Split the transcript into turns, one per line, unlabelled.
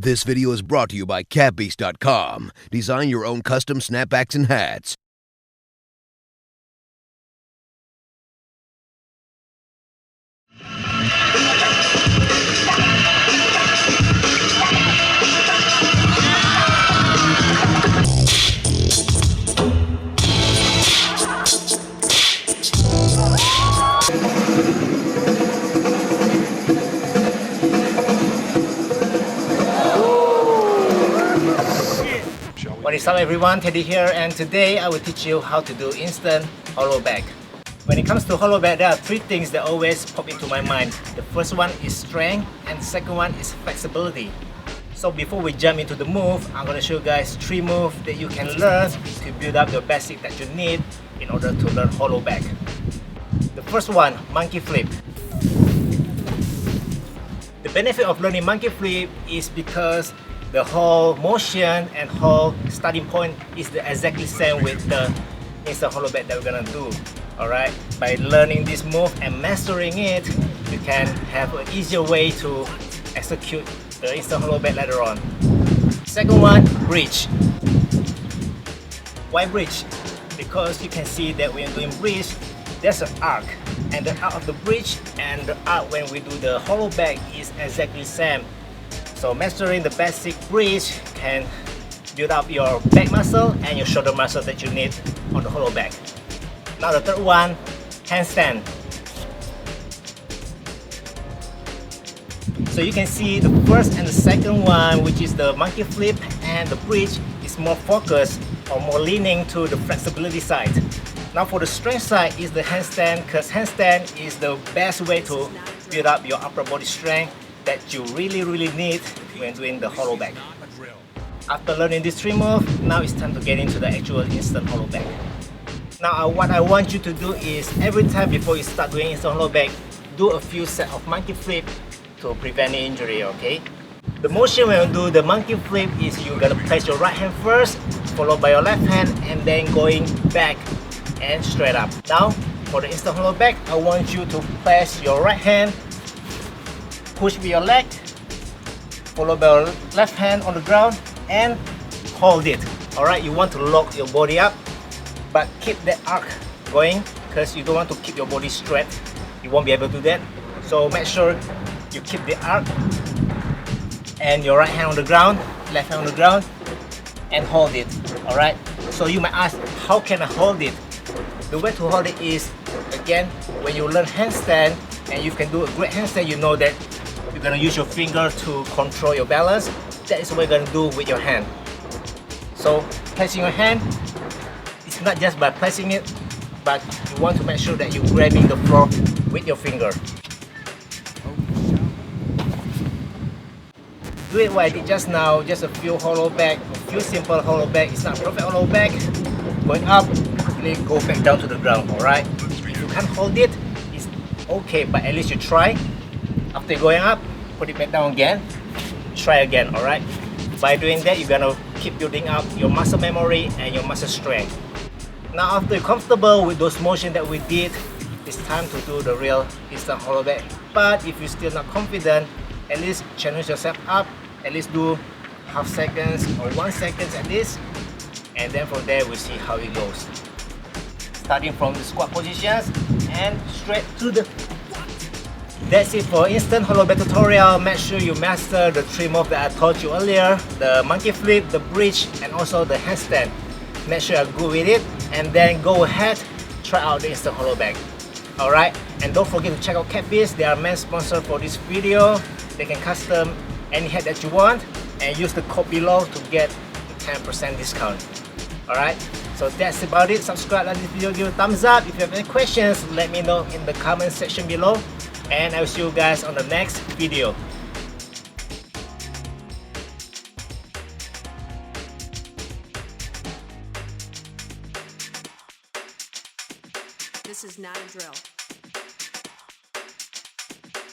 This video is brought to you by catbeast.com. Design your own custom snapbacks and hats.
What is up everyone, Teddy here, and today I will teach you how to do instant hollowback. When it comes to hollowback, there are three things that always pop into my mind. The first one is strength and the second one is flexibility. So before we jump into the move, I'm going to show you guys three moves that you can learn to build up your basic that you need in order to learn hollowback. The first one, monkey flip. The benefit of learning monkey flip is because the whole motion and whole starting point is the exactly same with the instant hollowback that we're gonna do. Alright, by learning this move and mastering it, you can have an easier way to execute the instant hollowback later on. Second one, bridge. Why bridge? Because you can see that when you're doing bridge, there's an arc, and the arc of the bridge and the arc when we do the hollowback is exactly same. So mastering the basic bridge can build up your back muscle and your shoulder muscle that you need on the hollowback. Now the third one, handstand. So you can see the first and the second one, which is the monkey flip and the bridge, is more focused or more leaning to the flexibility side. Now for the strength side is the handstand, because handstand is the best way to build up your upper body strength that you really need when doing the hollowback. After learning these three moves, now it's time to get into the actual instant hollowback. Now what I want you to do is every time before you start doing instant hollowback, do a few sets of monkey flip to prevent injury, okay? The motion when you do the monkey flip is you're gonna place your right hand first, followed by your left hand, and then going back and straight up. Now for the instant hollowback, I want you to place your right hand, push with your leg, followed by your left hand on the ground, and hold it. Alright, you want to lock your body up, but keep the arc going because you don't want to keep your body straight. You won't be able to do that. So make sure you keep the arc and your right hand on the ground, left hand on the ground, and hold it. Alright, so you might ask, how can I hold it? The way to hold it is, again, when you learn handstand and you can do a great handstand, you know that you're gonna use your finger to control your balance. That is what you're gonna do with your hand. So placing your hand, it's not just by placing it, but you want to make sure that you're grabbing the floor with your finger. Do it what I did just now, just a few hollowback, a few simple hollowback. It's not perfect hollowback. Going up, really go back down to the ground, alright? If you can't hold it, it's okay, but at least you try. After going up, put it back down again, try again, alright? By doing that, you're gonna keep building up your muscle memory and your muscle strength. Now after you're comfortable with those motions that we did, it's time to do the real instant hollowback. But if you're still not confident, at least challenge yourself up, at least do half seconds or 1 second at least, and then from there we'll see how it goes. Starting from the squat positions and straight to the... That's it for instant hollowback tutorial. Make sure you master the three moves that I taught you earlier, the monkey flip, the bridge, and also the handstand. Make sure you're good with it, and then go ahead, try out the instant hollowback. Alright, and don't forget to check out CatBeast. They are main sponsor for this video. They can custom any hat that you want and use the code below to get the 10% discount. Alright, so that's about it. Subscribe, like this video, give it a thumbs up. If you have any questions, let me know in the comment section below, and I will see you guys on the next video.
This is not a drill.